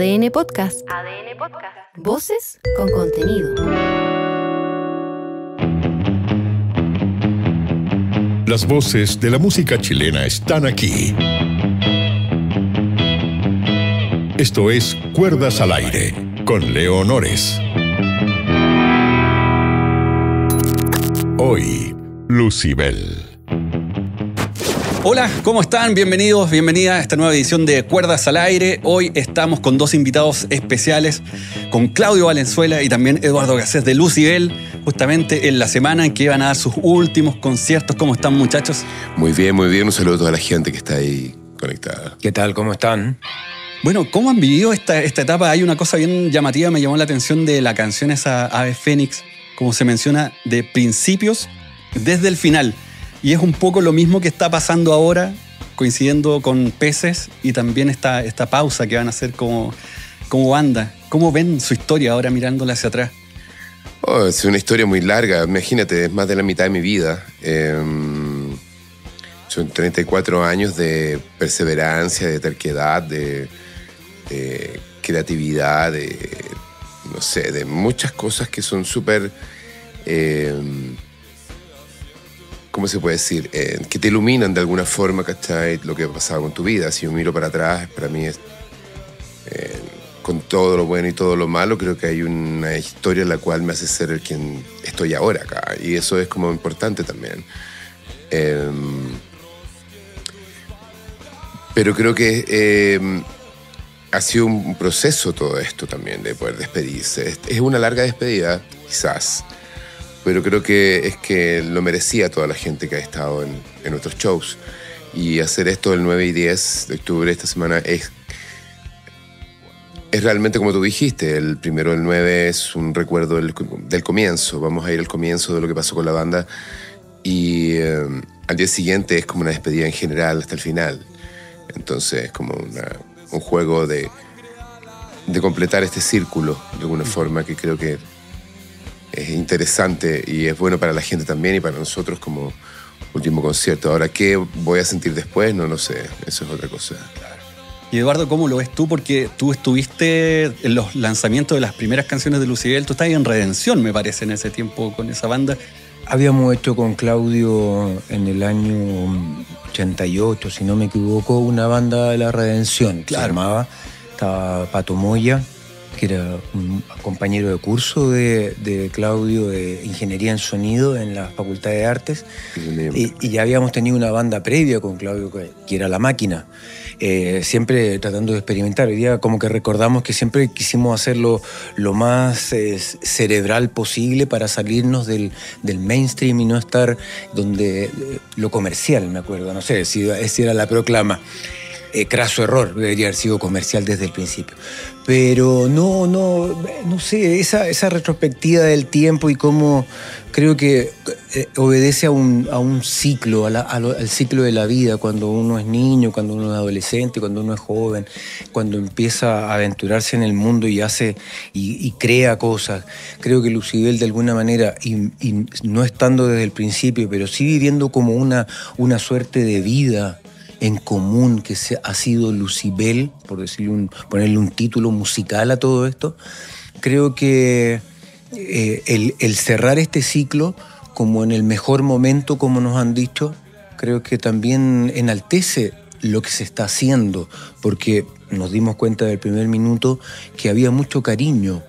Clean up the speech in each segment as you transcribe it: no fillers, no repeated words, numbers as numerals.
ADN Podcast. ADN Podcast. Voces con contenido. Las voces de la música chilena están aquí. Esto es Cuerdas al Aire, con Leo Honores. Hoy, Lucibel. Hola, ¿cómo están? Bienvenidos, bienvenida a esta nueva edición de Cuerdas al Aire. Hoy estamos con dos invitados especiales, con Claudio Valenzuela y también Eduardo Garcés de Lucibel, justamente en la semana en que iban a dar sus últimos conciertos. ¿Cómo están, muchachos? Muy bien, muy bien. Un saludo a toda la gente que está ahí conectada. ¿Qué tal? ¿Cómo están? Bueno, ¿cómo han vivido esta etapa? Hay una cosa bien llamativa, me llamó la atención de la canción esa Ave Fénix, como se menciona, de principios desde el final. Y es un poco lo mismo que está pasando ahora, coincidiendo con Peces y también esta pausa que van a hacer como banda. ¿Cómo ven su historia ahora mirándola hacia atrás? Oh, es una historia muy larga. Imagínate, es más de la mitad de mi vida. Son 34 años de perseverancia, de terquedad, de creatividad, de muchas cosas que son súper... ¿cómo se puede decir? Que te iluminan de alguna forma, ¿cachai? Lo que ha pasado con tu vida. Si yo miro para atrás, para mí es... con todo lo bueno y todo lo malo, creo que hay una historia en la cual me hace ser el quien estoy ahora acá. Y eso es como importante también. Pero creo que ha sido un proceso todo esto también, de poder despedirse. Es una larga despedida, quizás. Pero creo que es que lo merecía toda la gente que ha estado en nuestros shows. Y hacer esto el 9 y 10 de octubre esta semana es realmente como tú dijiste. El primero del 9 es un recuerdo del comienzo. Vamos a ir al comienzo de lo que pasó con la banda. Y al día siguiente es como una despedida en general hasta el final. Entonces es como un juego de completar este círculo de alguna forma que creo que es interesante y es bueno para la gente también y para nosotros como último concierto. Ahora, ¿qué voy a sentir después? No sé, eso es otra cosa. Y Eduardo, ¿cómo lo ves tú? Porque tú estuviste en los lanzamientos de las primeras canciones de Lucibel. Tú estabas en Redención, me parece, en ese tiempo con esa banda. Habíamos hecho con Claudio en el año 88, si no me equivoco, una banda de la Redención. Claro. Se llamaba, estaba Pato Moya, que era un compañero de curso de Claudio de Ingeniería en Sonido en la Facultad de Artes. Y ya habíamos tenido una banda previa con Claudio, que era La Máquina. Siempre tratando de experimentar. Hoy día como que recordamos que siempre quisimos hacerlo lo más cerebral posible para salirnos del mainstream y no estar donde lo comercial, me acuerdo. No sé si era la proclama. Craso error, debería haber sido comercial desde el principio. Pero no sé, esa retrospectiva del tiempo y cómo creo que obedece a un ciclo, al ciclo de la vida, cuando uno es niño, cuando uno es adolescente, cuando uno es joven, cuando empieza a aventurarse en el mundo y hace y crea cosas. Creo que Lucibel de alguna manera, y no estando desde el principio, pero sí viviendo como una suerte de vida en común que ha sido Lucibel, por decirle ponerle un título musical a todo esto, creo que el cerrar este ciclo como en el mejor momento, como nos han dicho, creo que también enaltece lo que se está haciendo, porque nos dimos cuenta del primer minuto que había mucho cariño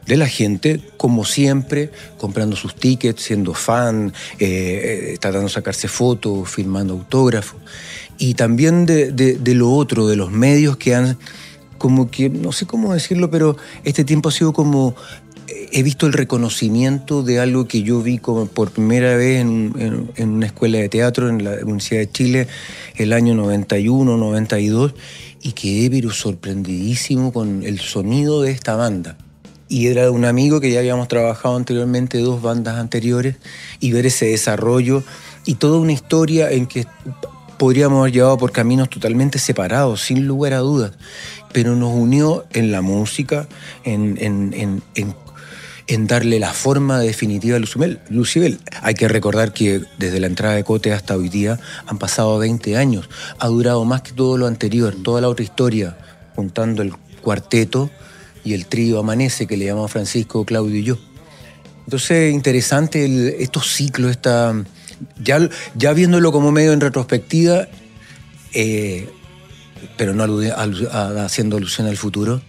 de la gente, como siempre, comprando sus tickets, siendo fan, tratando de sacarse fotos, firmando autógrafos. Y también de lo otro, de los medios que han, como que, no sé cómo decirlo, pero este tiempo ha sido como, he visto el reconocimiento de algo que yo vi como por primera vez en una escuela de teatro en la Universidad de Chile, el año 91, 92, y quedé pero sorprendidísimo con el sonido de esta banda. Y era un amigo que ya habíamos trabajado anteriormente, 2 bandas anteriores, y ver ese desarrollo y toda una historia en que podríamos haber llevado por caminos totalmente separados, sin lugar a dudas, pero nos unió en la música, en darle la forma definitiva a Lucibel. Hay que recordar que desde la entrada de Cote hasta hoy día han pasado 20 años. Ha durado más que todo lo anterior, toda la otra historia, juntando el cuarteto y el trío Amanece, que le llamamos Francisco, Claudio y yo. Entonces, interesante estos ciclos, ya viéndolo como medio en retrospectiva, pero no haciendo alusión al futuro,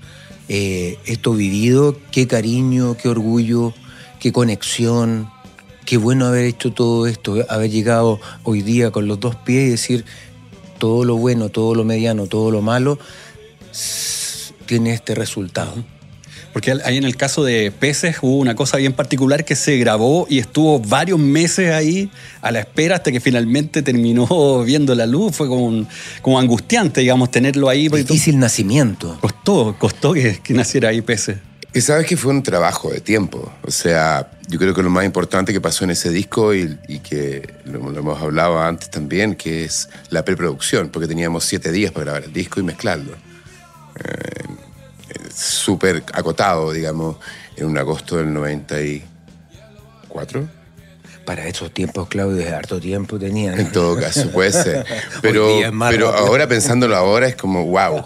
esto vivido, qué cariño, qué orgullo, qué conexión, qué bueno haber hecho todo esto, haber llegado hoy día con los dos pies y decir todo lo bueno, todo lo mediano, todo lo malo tiene este resultado. Porque ahí en el caso de Peces hubo una cosa bien particular que se grabó y estuvo varios meses ahí a la espera hasta que finalmente terminó viendo la luz. Fue como angustiante, digamos, tenerlo ahí. Difícil nacimiento. Costó que naciera ahí Peces. Y sabes que fue un trabajo de tiempo. O sea, yo creo que lo más importante que pasó en ese disco y que lo hemos hablado antes también, que es la preproducción, porque teníamos 7 días para grabar el disco y mezclarlo. Súper acotado, digamos, en un agosto del 94. Para esos tiempos, Claudio, de harto tiempo tenían. En todo caso, puede ser. Pero ahora, pensándolo ahora, es como wow.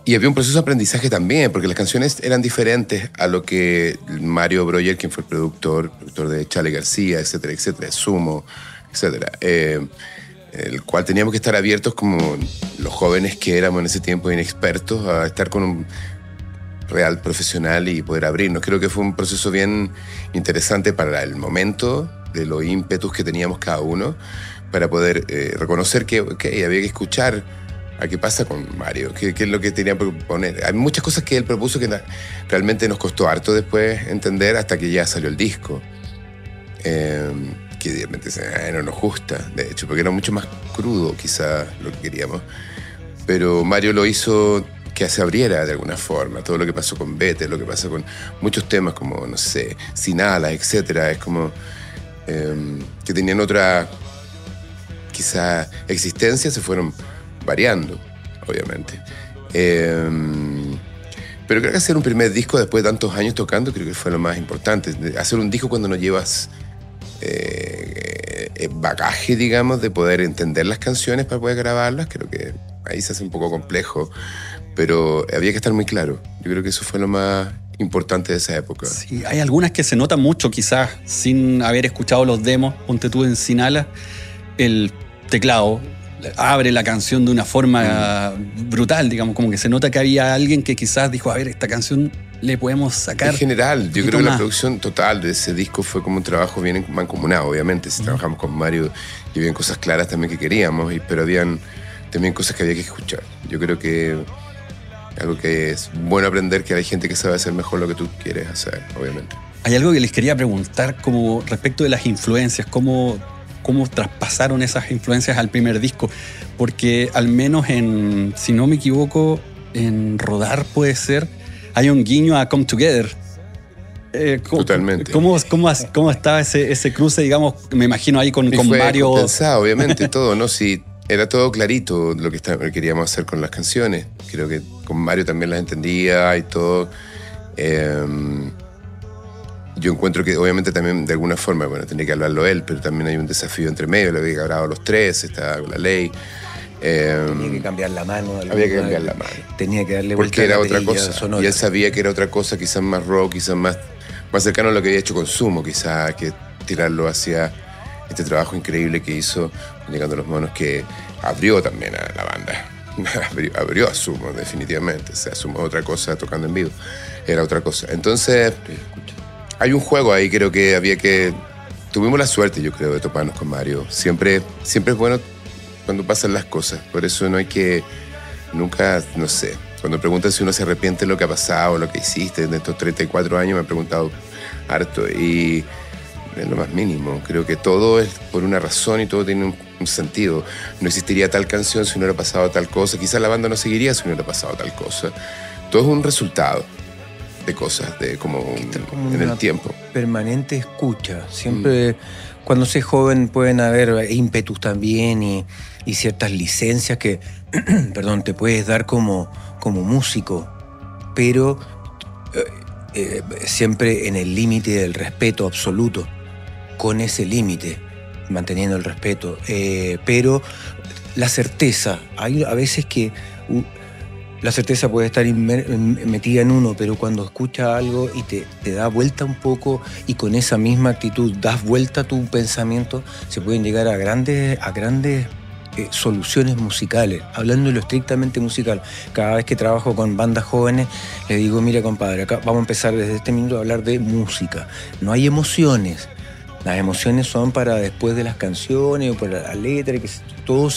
Y había un proceso de aprendizaje también, porque las canciones eran diferentes a lo que Mario Breuer, quien fue el productor de Charly García, etcétera, Sumo, etcétera. El cual teníamos que estar abiertos como los jóvenes que éramos en ese tiempo inexpertos a estar con un real profesional y poder abrirnos. Creo que fue un proceso bien interesante para el momento de los ímpetus que teníamos cada uno para poder reconocer que había que escuchar a qué pasa con Mario, qué es lo que tenía que proponer. Hay muchas cosas que él propuso que realmente nos costó harto después entender hasta que ya salió el disco. Que realmente no nos gusta, de hecho, porque era mucho más crudo quizás lo que queríamos. Pero Mario lo hizo que se abriera de alguna forma. Todo lo que pasó con Vete, lo que pasa con muchos temas como, no sé, Sin Alas, etcétera, es como que tenían otra quizá existencia, se fueron variando, obviamente. Pero creo que hacer un primer disco después de tantos años tocando, creo que fue lo más importante. Hacer un disco cuando no llevas bagaje, digamos, de poder entender las canciones para poder grabarlas, creo que ahí se hace un poco complejo, pero había que estar muy claro. Yo creo que eso fue lo más importante de esa época. Sí, hay algunas que se notan mucho, quizás sin haber escuchado los demos. Ponte tú en Sin Alas, el teclado abre la canción de una forma brutal, digamos, como que se nota que había alguien que quizás dijo, a ver, esta canción le podemos sacar. En general, yo creo que la producción total de ese disco fue como un trabajo bien mancomunado, obviamente. Si trabajamos con Mario y habían cosas claras también que queríamos, pero habían también cosas que había que escuchar. Yo creo que algo que es bueno aprender, que hay gente que sabe hacer mejor lo que tú quieres hacer, obviamente. Hay algo que les quería preguntar como respecto de las influencias, cómo traspasaron esas influencias al primer disco, porque al menos si no me equivoco, en Rodar puede ser, hay un guiño a Come Together. Totalmente. ¿Cómo estaba ese cruce, digamos, me imagino ahí con Mario? Pensado, obviamente, todo, ¿no? Sí, era todo clarito lo que queríamos hacer con las canciones. Creo que con Mario también las entendía y todo. Yo encuentro que obviamente también de alguna forma, bueno, tenía que hablarlo él, pero también hay un desafío entre medio, lo había grabado los tres, estaba la ley. Tenía que cambiar la mano. Había que cambiar la mano. Tenía que darle vuelta. Porque era otra cosa. Sonora. Y él sabía que era otra cosa, quizás más rock, quizás más cercano a lo que había hecho con Sumo, quizás que tirarlo hacia este trabajo increíble que hizo Llegando a los Monos, que abrió también a la banda. abrió a Sumo, definitivamente. O sea, Sumo otra cosa, tocando en vivo. Era otra cosa. Entonces, hay un juego ahí, creo que tuvimos la suerte, yo creo, de toparnos con Mario. Siempre es bueno cuando pasan las cosas. Por eso no hay que, nunca, no sé, cuando preguntan si uno se arrepiente de lo que ha pasado, lo que hiciste en estos 34 años, me han preguntado harto y es lo más mínimo. Creo que todo es por una razón y todo tiene un sentido. No existiría tal canción si no hubiera pasado tal cosa. Quizás la banda no seguiría si no hubiera pasado tal cosa. Todo es un resultado de cosas, de como en el tiempo. Permanente escucha. Siempre, cuando se es joven, pueden haber ímpetus también y ciertas licencias que, perdón, te puedes dar como músico, pero siempre en el límite del respeto absoluto, con ese límite, manteniendo el respeto. Pero la certeza. Hay a veces que la certeza puede estar metida en uno, pero cuando escuchas algo y te da vuelta un poco y con esa misma actitud das vuelta a tu pensamiento, se pueden llegar a grandes soluciones musicales. Hablando de lo estrictamente musical, cada vez que trabajo con bandas jóvenes, le digo, mira compadre, acá vamos a empezar desde este minuto a hablar de música. No hay emociones. Las emociones son para después de las canciones o por la letra, que todo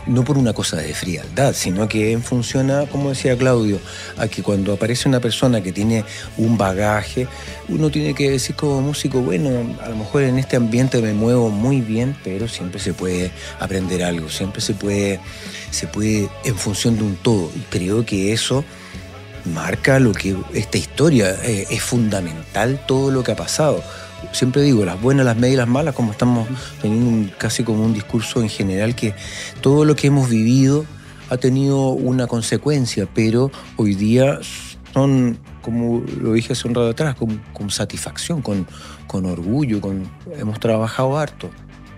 no por una cosa de frialdad, sino que funciona, como decía Claudio, a que cuando aparece una persona que tiene un bagaje, uno tiene que decir como músico, bueno, a lo mejor en este ambiente me muevo muy bien, pero siempre se puede aprender algo, siempre se puede en función de un todo. Y creo que eso marca lo que esta historia es fundamental, todo lo que ha pasado. Siempre digo, las buenas, las medias y las malas, como estamos teniendo casi como un discurso en general, que todo lo que hemos vivido ha tenido una consecuencia, pero hoy día son, como lo dije hace un rato atrás, con satisfacción, con orgullo, hemos trabajado harto.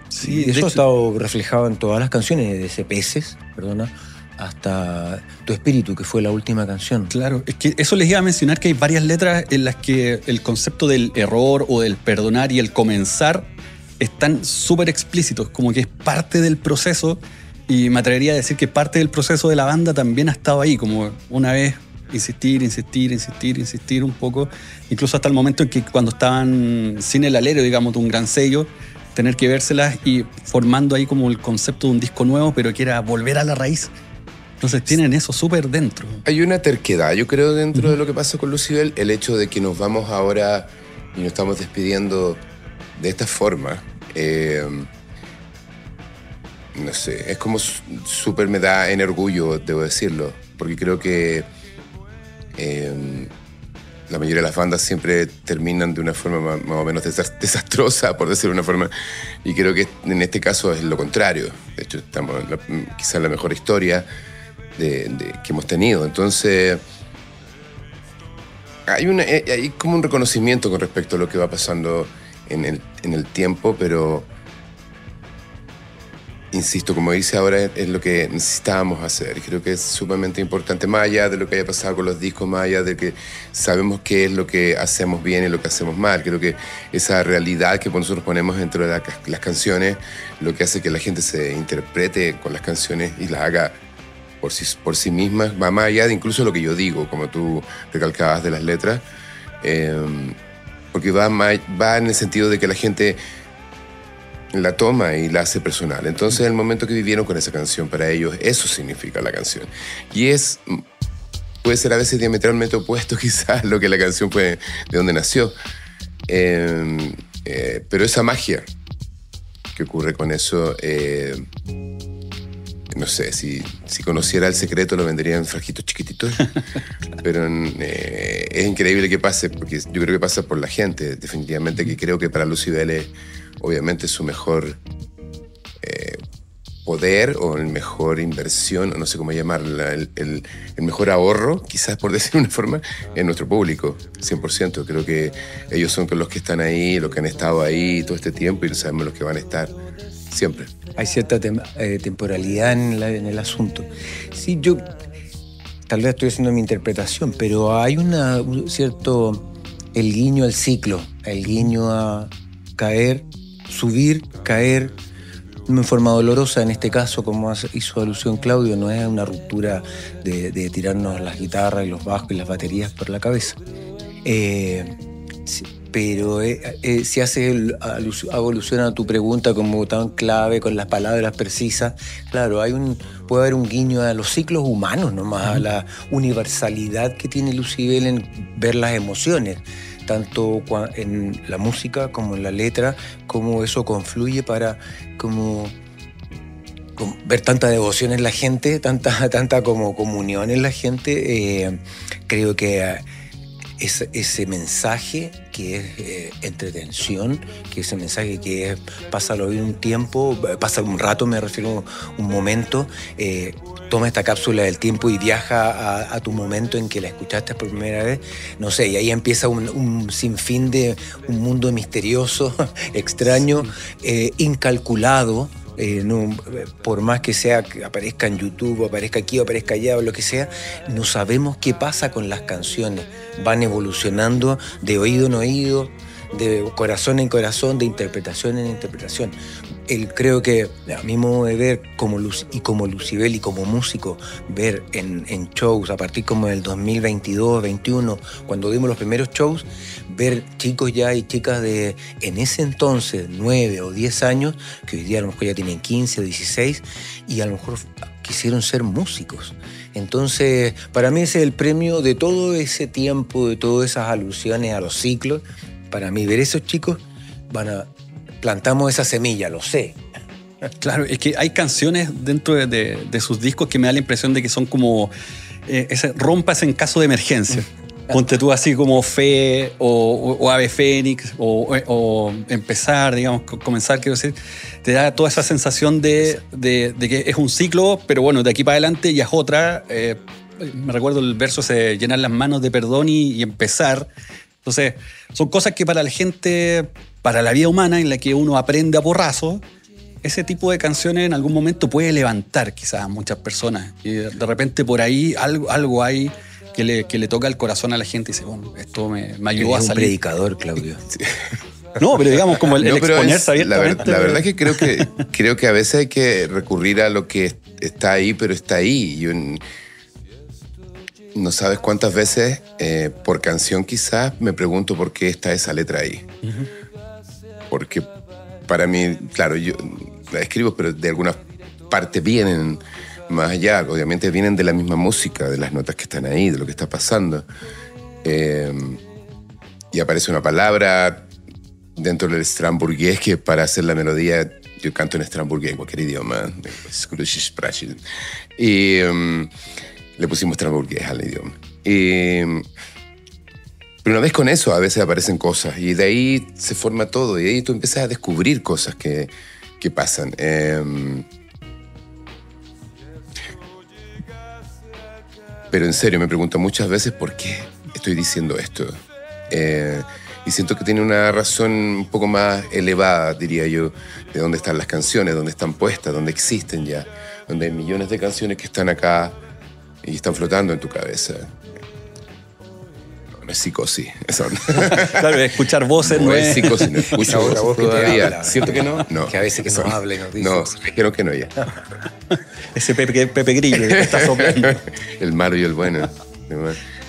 Sí, y eso ha estado reflejado en todas las canciones, desde Peces, hasta Tu Espíritu, que fue la última canción. Claro, es que eso les iba a mencionar, que hay varias letras en las que el concepto del error o del perdonar y el comenzar están súper explícitos, como que es parte del proceso, y me atrevería a decir que parte del proceso de la banda también ha estado ahí, como una vez insistir un poco, incluso hasta el momento en que cuando estaban sin el alero, digamos, de un gran sello, tener que vérselas y formando ahí como el concepto de un disco nuevo, pero que era volver a la raíz. Entonces tienen eso súper dentro. Hay una terquedad, yo creo, dentro de lo que pasa con Lucybell, el hecho de que nos vamos ahora y nos estamos despidiendo de esta forma. No sé, es como súper me da en orgullo, debo decirlo, porque creo que la mayoría de las bandas siempre terminan de una forma más o menos desastrosa, por decirlo de una forma, y creo que en este caso es lo contrario. De hecho, estamos quizás en la mejor historia que hemos tenido. Entonces, hay como un reconocimiento con respecto a lo que va pasando en el tiempo, pero insisto, como dice ahora, es lo que necesitábamos hacer. Creo que es sumamente importante, más allá de lo que haya pasado con los discos, más allá de que sabemos qué es lo que hacemos bien y lo que hacemos mal. Creo que esa realidad que nosotros ponemos dentro de las canciones, lo que hace que la gente se interprete con las canciones y las haga por sí mismas, va más allá de incluso lo que yo digo, como tú recalcabas de las letras, porque va en el sentido de que la gente la toma y la hace personal. Entonces, el momento que vivieron con esa canción, para ellos, eso significa la canción. Y puede ser a veces diametralmente opuesto quizás lo que la canción fue, de donde nació. Pero esa magia que ocurre con eso, no sé, si conociera el secreto lo vendería en frasquitos chiquititos, pero es increíble que pase, porque yo creo que pasa por la gente, definitivamente, que creo que para Lucybell es obviamente su mejor poder o el mejor inversión, no sé cómo llamarla, el mejor ahorro, quizás por decir una forma, en nuestro público, 100%. Creo que ellos son los que están ahí, los que han estado ahí todo este tiempo y sabemos los que van a estar siempre. Hay cierta temporalidad en el asunto. Sí, yo tal vez estoy haciendo mi interpretación, pero hay un cierto, el guiño al ciclo, el guiño a caer, subir, caer, en forma dolorosa, en este caso, como hizo alusión Claudio, no es una ruptura de tirarnos las guitarras y los bajos y las baterías por la cabeza. Pero si hago alusión a tu pregunta como tan clave, con las palabras precisas, claro, puede haber un guiño a los ciclos humanos nomás, a la universalidad que tiene Lucybell en ver las emociones, tanto en la música como en la letra, cómo eso confluye para como ver tanta devoción en la gente, tanta como comunión en la gente. Creo que ese mensaje que es entretención, que ese mensaje que es pásalo bien un tiempo, pasa un rato, me refiero a un momento, toma esta cápsula del tiempo y viaja a tu momento en que la escuchaste por primera vez, no sé, y ahí empieza un sinfín de un mundo misterioso, extraño, incalculado, Por más que sea que aparezca en YouTube, o aparezca aquí, o aparezca allá, o lo que sea, no sabemos qué pasa con las canciones. Van evolucionando de oído en oído, de corazón en corazón, de interpretación en interpretación. Creo que, a mi modo de ver, como Lucibel y como músico, ver en shows a partir como del 2022, 2021, cuando dimos los primeros shows, ver chicos ya y chicas de, en ese entonces, 9 o 10 años, que hoy día a lo mejor ya tienen 15 o 16, y a lo mejor quisieron ser músicos. Entonces, para mí ese es el premio de todo ese tiempo, de todas esas alusiones a los ciclos. Para mí, ver esos chicos, plantamos esa semilla, lo sé. Claro, es que hay canciones dentro de sus discos que me da la impresión de que son como rompas en caso de emergencia. Ponte tú así como Fe o Ave Fénix o Empezar, digamos, comenzar, quiero decir, te da toda esa sensación de que es un ciclo, pero bueno, de aquí para adelante ya es otra. Me recuerdo el verso se llenar las manos de perdón y empezar. Entonces, son cosas que para la gente, para la vida humana en la que uno aprende a porrazo, ese tipo de canciones en algún momento puede levantar quizás a muchas personas. Y de repente por ahí algo hay que le toca el corazón a la gente y dice, bueno, esto me ayudó a salir. Es un predicador, Claudio. No, pero digamos como el exponerse abiertamente. La verdad es que creo que a veces hay que recurrir a lo que está ahí, pero está ahí. No sabes cuántas veces, por canción quizás, me pregunto por qué está esa letra ahí. Uh-huh. Porque para mí, claro, yo la escribo, pero de alguna parte vienen más allá. Obviamente vienen de la misma música, de las notas que están ahí, de lo que está pasando. Y aparece una palabra dentro del strasburgués que para hacer la melodía, yo canto en strasburgués, en cualquier idioma. Y le pusimos strasburgués al idioma. Pero una vez con eso, a veces aparecen cosas y de ahí se forma todo y de ahí tú empiezas a descubrir cosas que pasan. Pero en serio, me pregunto muchas veces por qué estoy diciendo esto. Y siento que tiene una razón un poco más elevada, diría yo, de dónde están las canciones, dónde están puestas, dónde existen ya, donde hay millones de canciones que están acá y están flotando en tu cabeza. No es psicosis. Eso no. Claro, escuchar voces no es psicosis, no escucho otra voz todavía. Habla. ¿Cierto que no? No. Que a veces que nos habla y nos dice. No, creo que no ya. Ese Pepe Grillo que está soplando. El malo y el bueno.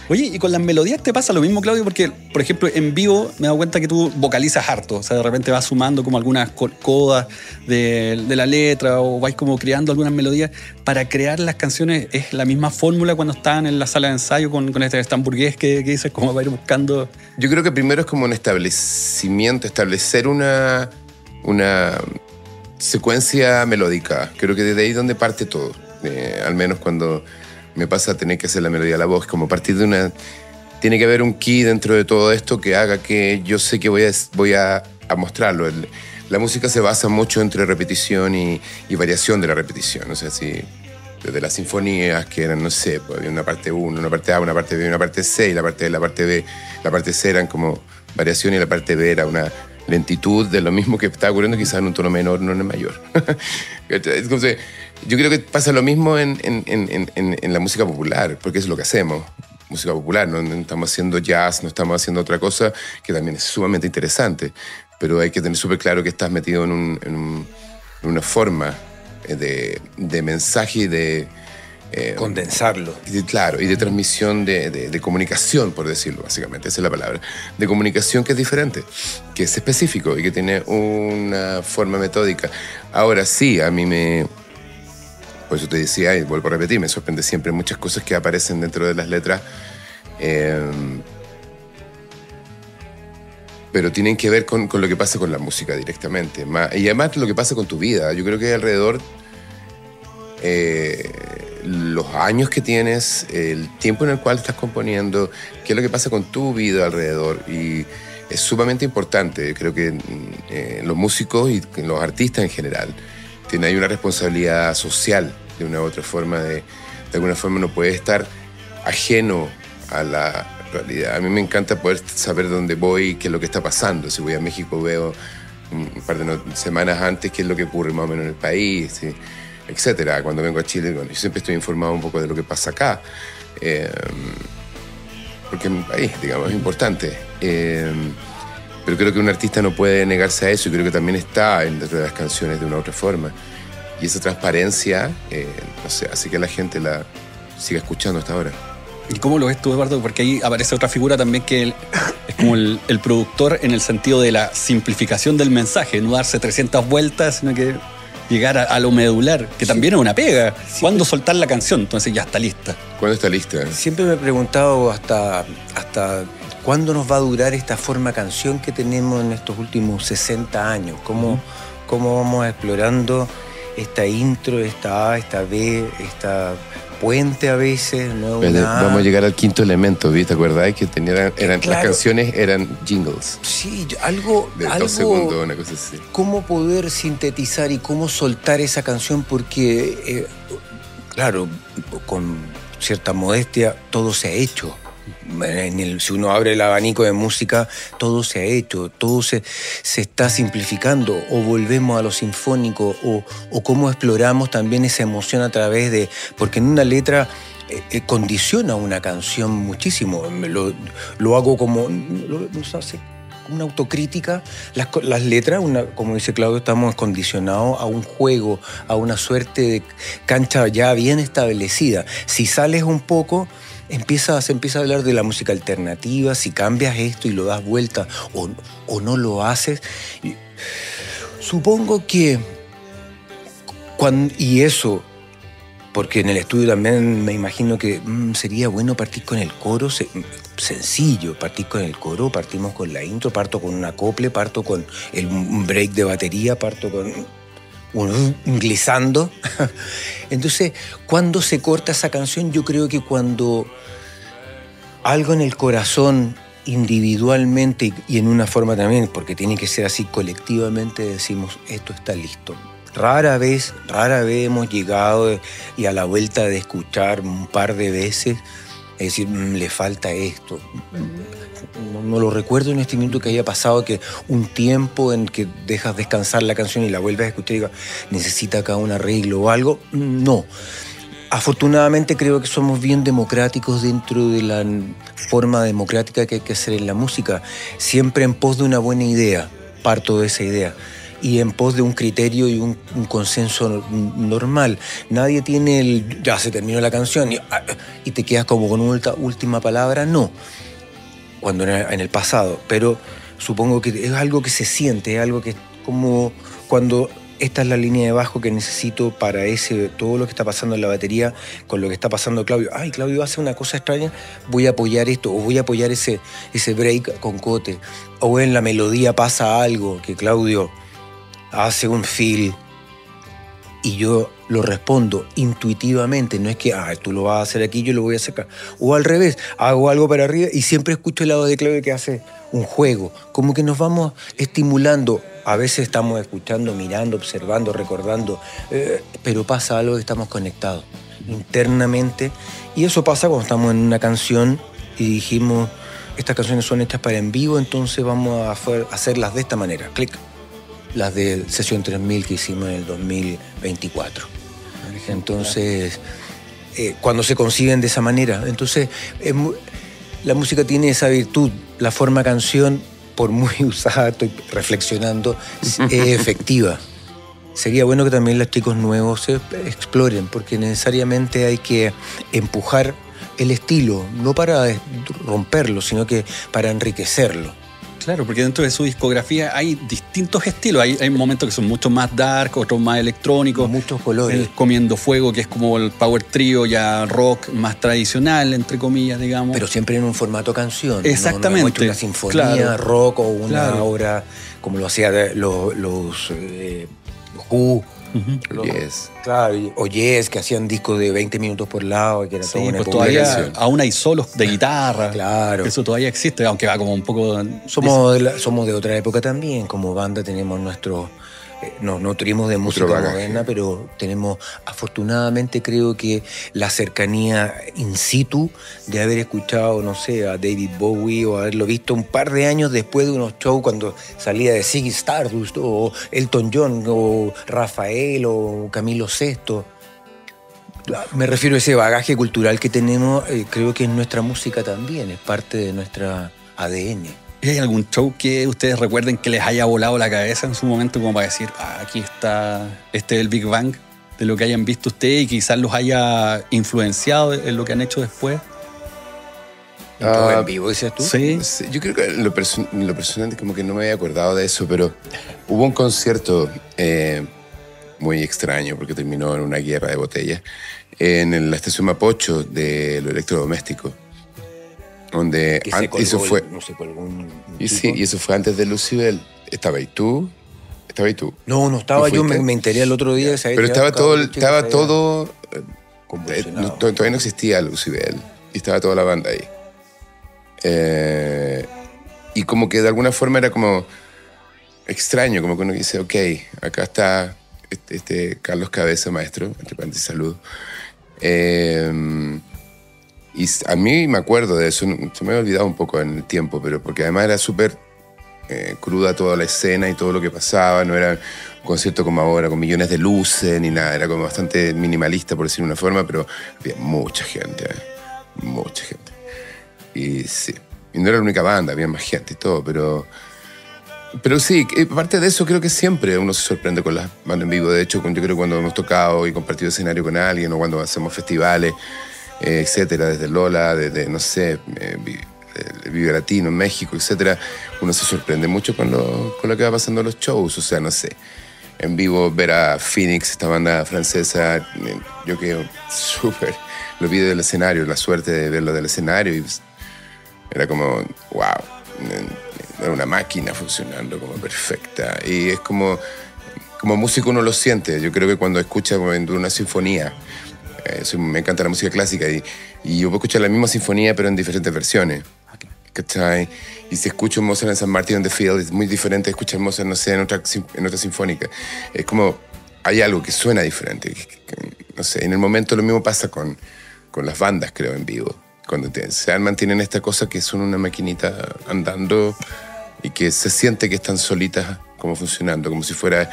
Oye, y con las melodías te pasa lo mismo, Claudio, porque, por ejemplo, en vivo me he dado cuenta que tú vocalizas harto. O sea, de repente vas sumando como algunas codas de la letra o vais como creando algunas melodías. Para crear las canciones, ¿es la misma fórmula cuando estaban en la sala de ensayo con este strasburgués que dices, como va a ir buscando? Yo creo que primero es como un establecimiento, establecer una secuencia melódica. Creo que desde ahí es donde parte todo. Al menos cuando me pasa a tener que hacer la melodía de la voz, como partir de una... Tiene que haber un key dentro de todo esto que haga que yo sé que voy a mostrarlo. La música se basa mucho entre repetición y variación de la repetición. O sea, si desde las sinfonías que eran, no sé, pues había una parte 1, una parte A, una parte B, una parte C, y la parte D, la parte B, la parte C eran como variación y la parte B era una lentitud de lo mismo que estaba ocurriendo, quizás en un tono menor, no en el mayor. Entonces, yo creo que pasa lo mismo en la música popular, porque es lo que hacemos. Música popular, no estamos haciendo jazz, no estamos haciendo otra cosa que también es sumamente interesante, pero hay que tener súper claro que estás metido en una forma de mensaje y de... condensarlo. Claro, y de transmisión de comunicación, por decirlo, básicamente, esa es la palabra. De comunicación que es diferente, que es específico y que tiene una forma metódica. Ahora sí, a mí por eso te decía, y vuelvo a repetir, me sorprende siempre muchas cosas que aparecen dentro de las letras, pero tienen que ver con lo que pasa con la música directamente. Y además lo que pasa con tu vida. Yo creo que alrededor... los años que tienes, el tiempo en el cual estás componiendo, qué es lo que pasa con tu vida alrededor, y es sumamente importante. Creo que los músicos y los artistas en general hay una responsabilidad social de una u otra forma, de alguna forma no puedes estar ajeno a la realidad. A mí me encanta poder saber dónde voy, qué es lo que está pasando. Si voy a México veo un par de semanas antes qué es lo que ocurre más o menos en el país, ¿sí? Etcétera. Cuando vengo a Chile, bueno, yo siempre estoy informado un poco de lo que pasa acá, porque es un país, digamos, es importante. Pero creo que un artista no puede negarse a eso, y creo que también está dentro de las canciones de una u otra forma. Y esa transparencia, no sé, hace que la gente la siga escuchando hasta ahora. ¿Y cómo lo ves tú, Eduardo? Porque ahí aparece otra figura también que es como el productor en el sentido de la simplificación del mensaje, no darse 300 vueltas, sino que llegar a lo medular, que también es una pega. Sí. ¿Cuándo soltar la canción? Entonces ya está lista. ¿Cuándo está lista? Siempre me he preguntado hasta cuándo nos va a durar esta forma canción que tenemos en estos últimos 60 años. ¿Cómo vamos explorando esta intro, esta A, esta B, esta puente a veces, ¿no? Vamos a llegar al quinto elemento, ¿viste? ¿Te acordás? Que claro, las canciones eran jingles. Sí, algo de 2 segundos, una cosa así. ¿Cómo poder sintetizar y cómo soltar esa canción? Porque, claro, con cierta modestia, todo se ha hecho. Si uno abre el abanico de música, todo se ha hecho, todo se está simplificando, o volvemos a lo sinfónico, o cómo exploramos también esa emoción a través de... Porque en una letra condiciona una canción muchísimo. Lo hago como... una autocrítica. Las letras, como dice Claudio, estamos condicionados a un juego, a una suerte de cancha ya bien establecida. Si sales un poco... se empieza a hablar de la música alternativa, si cambias esto y lo das vuelta o no lo haces. Supongo que y eso, porque en el estudio también me imagino que sería bueno partir con el coro, sencillo, partir con el coro, partimos con la intro, parto con un acople, parto con un break de batería, parto con... un glissando. Entonces, cuando se corta esa canción, yo creo que cuando algo en el corazón, individualmente y en una forma también, porque tiene que ser así, colectivamente decimos, esto está listo. Rara vez hemos llegado y a la vuelta de escuchar un par de veces, es decir, le falta esto. No lo recuerdo en este minuto que haya pasado, que un tiempo en que dejas descansar la canción y la vuelves a escuchar y digas, necesita acá un arreglo o algo. No. Afortunadamente creo que somos bien democráticos dentro de la forma democrática que hay que hacer en la música. Siempre en pos de una buena idea, parto de esa idea. Y en pos de un criterio y un consenso normal. Nadie tiene ya se terminó la canción y te quedas como con una última palabra. No. Cuando en el pasado, pero supongo que es algo que se siente, es algo que es como cuando esta es la línea de bajo que necesito para todo lo que está pasando en la batería con lo que está pasando Claudio. Ay, Claudio hace una cosa extraña, voy a apoyar esto, o voy a apoyar ese break con Cote, o en la melodía pasa algo que Claudio hace un feel y yo lo respondo intuitivamente, no es que tú lo vas a hacer aquí, yo lo voy a hacer acá. O al revés, hago algo para arriba y siempre escucho el lado de Claudio que hace un juego. Como que nos vamos estimulando. A veces estamos escuchando, mirando, observando, recordando, pero pasa algo que estamos conectados internamente. Y eso pasa cuando estamos en una canción y dijimos, estas canciones son hechas para en vivo, entonces vamos a hacerlas de esta manera. Clic. Las de Sesión 3000 que hicimos en el 2024. Entonces, cuando se conciben de esa manera, entonces la música tiene esa virtud, la forma canción, por muy usada, estoy reflexionando, es efectiva. Sería bueno que también los chicos nuevos se exploren, porque necesariamente hay que empujar el estilo, no para romperlo, sino que para enriquecerlo. Claro, porque dentro de su discografía hay distintos estilos. Hay momentos que son mucho más dark, otros más electrónicos. Muchos colores. Comiendo Fuego, que es como el power trio, ya rock más tradicional, entre comillas, digamos. Pero siempre en un formato canción. Exactamente. No hemos hecho una sinfonía, claro, rock o una obra como lo hacía los Who. Yes. Claro, o Yes, que hacían discos de 20 minutos por lado, que era toda una todavía aún hay solos de guitarra. Claro. Eso todavía existe, aunque va como un poco... Somos de otra época también, como banda tenemos nos nutrimos de música bagaje moderna, pero tenemos, afortunadamente creo que la cercanía in situ de haber escuchado, no sé, a David Bowie o haberlo visto un par de años después de unos shows cuando salía de Ziggy Stardust o Elton John o Rafael o Camilo Sesto. Me refiero a ese bagaje cultural que tenemos, creo que es nuestra música también, es parte de nuestra ADN. ¿Y hay algún show que ustedes recuerden que les haya volado la cabeza en su momento como para decir, aquí está, este es el Big Bang de lo que hayan visto ustedes y quizás los haya influenciado en lo que han hecho después? ¿En vivo, dices tú? Sí. Yo creo que en lo personal como que no me había acordado de eso, pero hubo un concierto muy extraño porque terminó en una guerra de botellas en la estación Mapocho de lo electrodoméstico. Donde eso fue, no sé, por algún y sí, y eso fue antes de Lucibel. ¿Estaba ahí tú? No estaba yo, me enteré el otro día. Pero estaba todo convulsionado. todavía no existía Lucibel y estaba toda la banda ahí. Y como que de alguna forma era como extraño, como que uno dice, ok, acá está este Carlos Cabeza, maestro, entre paréntesis, salud. Y a mí me acuerdo de eso, se me había olvidado un poco en el tiempo, pero porque además era súper cruda toda la escena y todo lo que pasaba, no era un concierto como ahora, con millones de luces ni nada, era como bastante minimalista, por decirlo de una forma, pero había mucha gente. Y sí, y no era la única banda, había más gente y todo, pero sí, aparte de eso creo que siempre uno se sorprende con las bandas en vivo. De hecho, yo creo que cuando hemos tocado y compartido escenario con alguien o cuando hacemos festivales, etcétera, desde Lola, desde, no sé, Vive Latino en México, etcétera, uno se sorprende mucho con lo que va pasando en los shows. O sea, no sé, en vivo ver a Phoenix, esta banda francesa, yo quedé súper, lo vi del escenario, la suerte de verlo del escenario y era como, wow, era una máquina funcionando como perfecta. Y es como músico uno lo siente. Yo creo que cuando escucha una sinfonía, me encanta la música clásica y yo puedo escuchar la misma sinfonía pero en diferentes versiones. ¿Cachai? Y si escucho Mozart en San Martin on the Field es muy diferente a escuchar Mozart, no sé, en otra sinfónica. Es como, hay algo que suena diferente. No sé, en el momento lo mismo pasa con las bandas, creo, en vivo. Cuando se arman, tienen esta cosa que son una maquinita andando y que se siente que están solitas como funcionando, como si fuera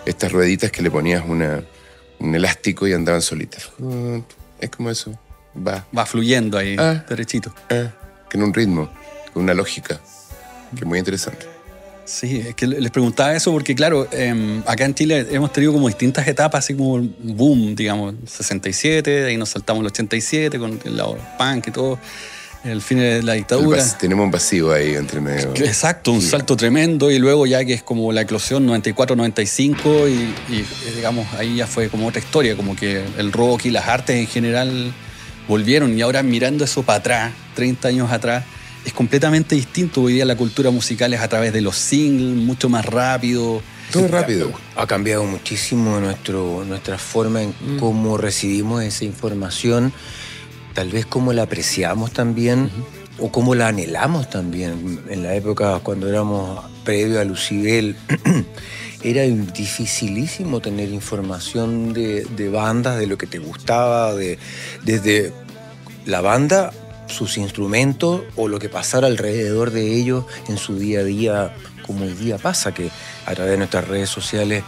estas rueditas que le ponías un elástico y andaban solitas. Es como eso, va fluyendo ahí, derechito. Que en un ritmo, con una lógica, que es muy interesante. Sí, es que les preguntaba eso porque, claro, acá en Chile hemos tenido como distintas etapas, así como un boom, digamos, 67, de ahí nos saltamos el 87 con el lado punk y todo, el fin de la dictadura. Tenemos un vacío ahí entre medio. Exacto, un salto tremendo y luego ya que es como la eclosión 94-95 y digamos, ahí ya fue como otra historia, como que el rock y las artes en general volvieron y ahora mirando eso para atrás, 30 años atrás, es completamente distinto. Hoy día la cultura musical es a través de los singles, mucho más rápido. Todo rápido. Ha cambiado muchísimo nuestra forma en cómo recibimos esa información, tal vez cómo la apreciamos también, o cómo la anhelamos también. En la época cuando éramos previo a Lucibel, era dificilísimo tener información de bandas, de lo que te gustaba, desde la banda, sus instrumentos o lo que pasara alrededor de ellos en su día a día, como hoy día pasa, que a través de nuestras redes sociales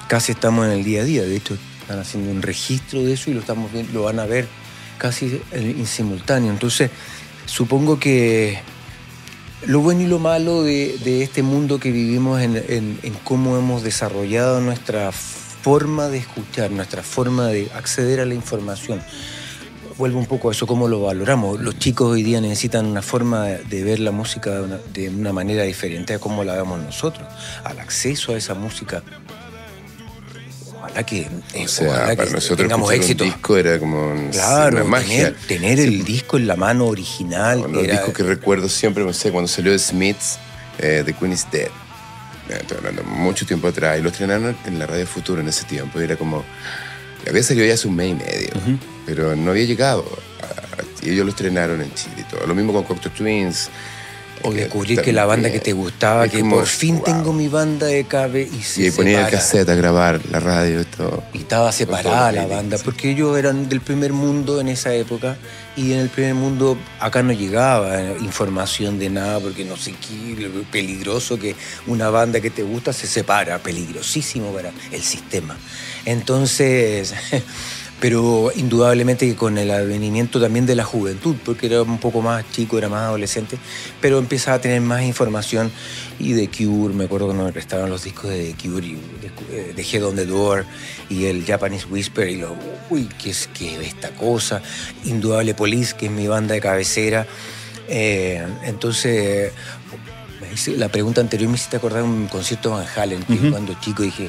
casi estamos en el día a día. De hecho, están haciendo un registro de eso y lo van a ver casi en simultáneo. Entonces, supongo que lo bueno y lo malo de este mundo que vivimos en cómo hemos desarrollado nuestra forma de escuchar, nuestra forma de acceder a la información. Vuelvo un poco a eso, cómo lo valoramos. Los chicos hoy día necesitan una forma de ver la música de una manera diferente a cómo la vemos nosotros, al acceso a esa música. Ojalá que para nosotros tengamos éxito. Un disco era como claro, una magia. Tener el disco en la mano original. Los discos que recuerdo siempre, no sé, cuando salió The Smiths, The Queen is Dead. Estoy hablando mucho tiempo atrás. Y lo estrenaron en la Radio Futuro en ese tiempo. Y era como... Había salido ya hace un mes y medio, pero no había llegado. Y ellos lo estrenaron en Chile y todo. Lo mismo con Cocteau Twins. O descubrir que la banda que te gustaba, que por fin tengo mi banda de cabe y ahí ponía el cassette a grabar, la radio y todo. Y estaba separada la banda, porque ellos eran del primer mundo en esa época, y en el primer mundo acá no llegaba información de nada, porque no sé qué, peligroso que una banda que te gusta se separa, peligrosísimo para el sistema. Entonces... Pero indudablemente que con el advenimiento también de la juventud, porque era un poco más chico, era más adolescente, pero empezaba a tener más información. Y The Cure, me acuerdo cuando me prestaron los discos de The Cure, y The Head on the Door y el Japanese Whisper, y uy, ¿qué es esta cosa? Indudable Police, que es mi banda de cabecera. Entonces, la pregunta anterior me hiciste acordar un concierto de Van Halen, que cuando chico dije...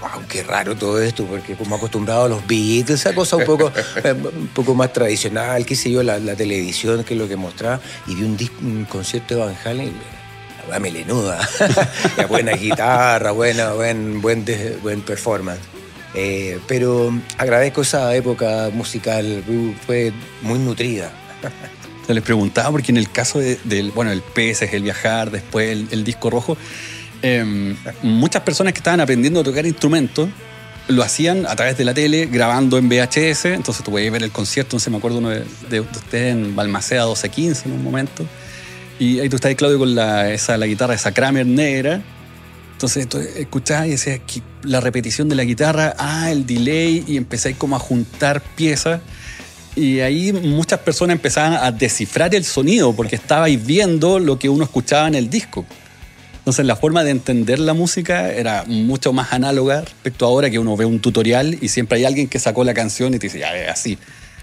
Wow, qué raro todo esto, porque como acostumbrado a los Beatles, esa cosa un poco más tradicional, qué sé yo, la televisión, que es lo que mostraba, y vi un concierto de Van Halen, la melenuda, la buena guitarra, buen performance. Pero agradezco esa época musical, fue muy nutrida. Se les preguntaba porque en el caso del el PS, el Viajar, después el Disco Rojo, muchas personas que estaban aprendiendo a tocar instrumentos lo hacían a través de la tele, grabando en VHS. Entonces tú podías ver el concierto. Entonces me acuerdo uno de ustedes en Balmaceda 1215 en un momento, y ahí tú estabas, Claudio, con la guitarra, esa Kramer negra. Entonces tú escuchabas y decías que la repetición de la guitarra, el delay, y empezáis como a juntar piezas. Y ahí muchas personas empezaban a descifrar el sonido porque estabais viendo lo que uno escuchaba en el disco. Entonces la forma de entender la música era mucho más análoga respecto a ahora, que uno ve un tutorial y siempre hay alguien que sacó la canción y te dice, ya, es así.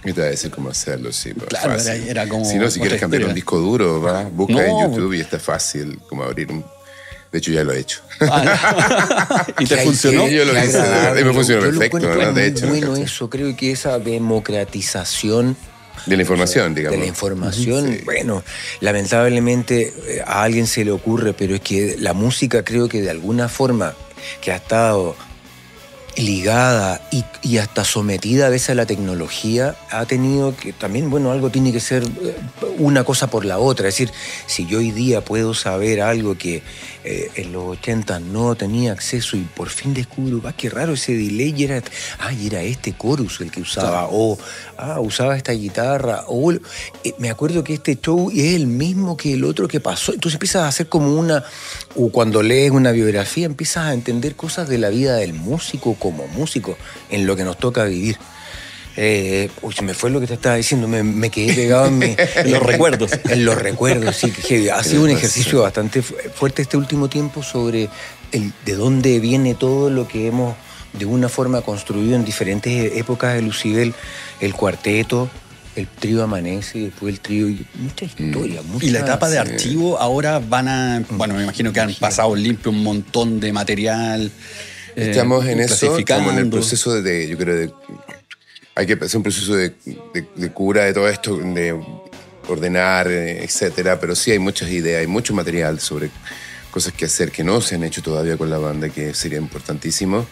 Y te va a decir cómo hacerlo, sí. Claro, era como... Si no, si quieres cambiar un disco duro, busca en YouTube y está fácil como abrir un... De hecho, ya lo he hecho. ¿Y te funcionó? Yo lo hice. Me funcionó perfecto, ¿no? De hecho. Bueno, eso, creo que esa democratización de la información, digamos. De la información, bueno, lamentablemente a alguien se le ocurre, pero es que la música, creo que de alguna forma que ha estado ligada y hasta sometida a veces a la tecnología, ha tenido que también, algo tiene que ser una cosa por la otra. Es decir, si yo hoy día puedo saber algo que en los 80 no tenía acceso, y por fin descubro, qué raro ese delay, y era este chorus el que usaba, usaba esta guitarra, me acuerdo que este show es el mismo que el otro que pasó. Entonces empiezas a hacer como o cuando lees una biografía, empiezas a entender cosas de la vida del músico como músico, en lo que nos toca vivir. Se me fue lo que te estaba diciendo, me quedé pegado en los recuerdos. En los recuerdos, sí, que ha sido un ejercicio bastante fuerte este último tiempo sobre de dónde viene todo lo que hemos de una forma construido en diferentes épocas de Lucibel, el cuarteto, el trío Amanece, y después el trío, y mucha historia. Y la etapa de archivo, ahora me imagino que han pasado limpio un montón de material. Estamos en eso, estamos en el proceso yo creo, hay que hacer un proceso de cura de todo esto, de ordenar, etcétera, pero sí hay muchas ideas, hay mucho material sobre cosas que hacer que no se han hecho todavía con la banda, que sería importantísimo.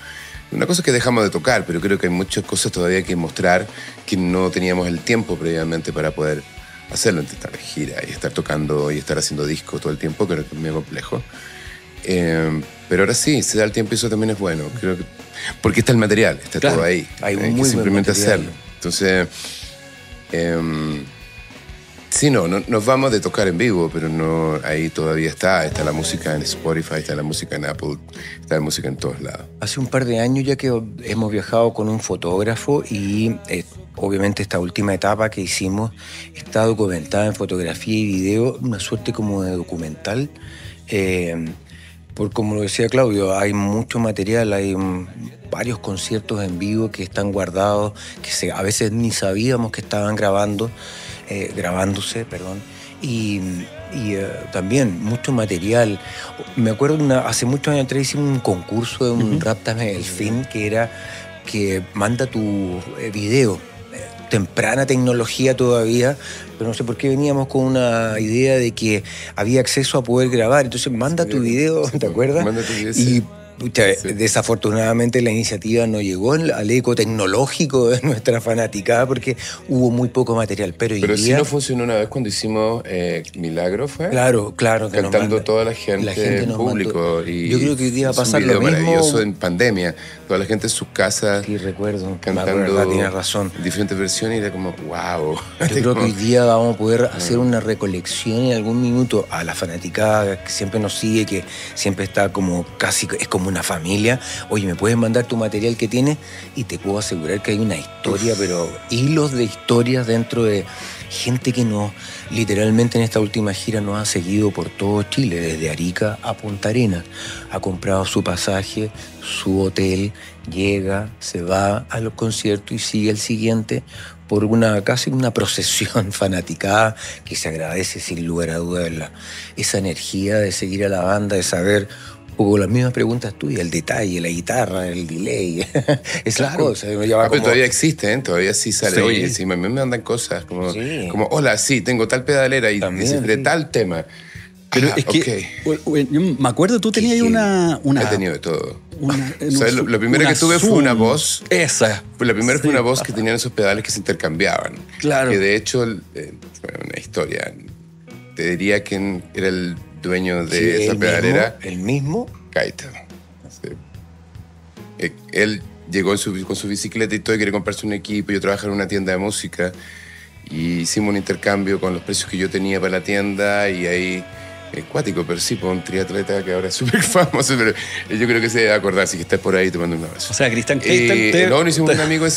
Una cosa que dejamos de tocar, pero creo que hay muchas cosas todavía que mostrar que no teníamos el tiempo previamente para poder hacerlo, entre estar de gira y estar tocando y estar haciendo discos todo el tiempo, creo que es muy complejo. Pero ahora sí, se da el tiempo y eso también es bueno. Creo que, porque está el material, está todo ahí. Hay que muy simplemente hacerlo. Entonces, sí, nos vamos de tocar en vivo, pero no, ahí todavía está la música en Spotify, está la música en Apple, está la música en todos lados. Hace un par de años ya que hemos viajado con un fotógrafo y obviamente esta última etapa que hicimos está documentada en fotografía y video, una suerte como de documental. Porque como lo decía Claudio, hay mucho material, hay varios conciertos en vivo que están guardados, que a veces ni sabíamos que estaban grabándose, y también mucho material. Me acuerdo hace muchos años atrás hicimos un concurso de un Raptame El Fin, que era que manda tu video. Temprana tecnología todavía, pero no sé por qué veníamos con una idea de que había acceso a poder grabar. Entonces manda tu video, ¿te acuerdas? Manda tu video, y Pucha, desafortunadamente la iniciativa no llegó al eco tecnológico de nuestra fanaticada porque hubo muy poco material. Pero sí nos funcionó una vez cuando hicimos Milagro, ¿fue? Claro. Cantando toda la gente en público. Y yo creo que hoy día va a pasar lo mismo. Maravilloso en pandemia. Toda la gente en sus casas. Sí, recuerdo. Cantando tienes razón. Diferentes versiones y era como, wow. Yo creo que hoy día vamos a poder hacer una recolección en algún minuto a la fanaticada que siempre nos sigue, que siempre está como casi, es como una familia. Oye, ¿me puedes mandar tu material que tienes? Y te puedo asegurar que hay una historia, pero hilos de historias dentro de gente que nos, literalmente en esta última gira nos ha seguido por todo Chile, desde Arica a Punta Arenas. Ha comprado su pasaje, su hotel, llega, se va a los conciertos y sigue el siguiente por casi una procesión fanaticada que se agradece sin lugar a dudas esa energía de seguir a la banda, de saber un poco las mismas preguntas tuyas, el detalle, la guitarra, el delay, esas cosas. Pero todavía existen, todavía sí sale. Sí. Oye, sí, me mandan cosas como, hola, sí, tengo tal pedalera y de tal tema. Pero es que, yo me acuerdo, tú tenías una... He tenido de todo. Lo primero que tuve fue una voz. Esa. La primera fue una voz que tenían esos pedales que se intercambiaban. Claro. Que de hecho, fue una historia. Te diría quién era el dueño de esa pedalera. ¿El mismo? Kaita. Sí. Él llegó con su bicicleta y todo y quería comprarse un equipo. Yo trabajaba en una tienda de música y hicimos un intercambio con los precios que yo tenía para la tienda y ahí... Cuático, pero sí, por un triatleta que ahora es súper famoso, pero yo creo que se debe acordar, si que estás por ahí te mando un abrazo. O sea, Cristian Keita... No hicimos un amigo,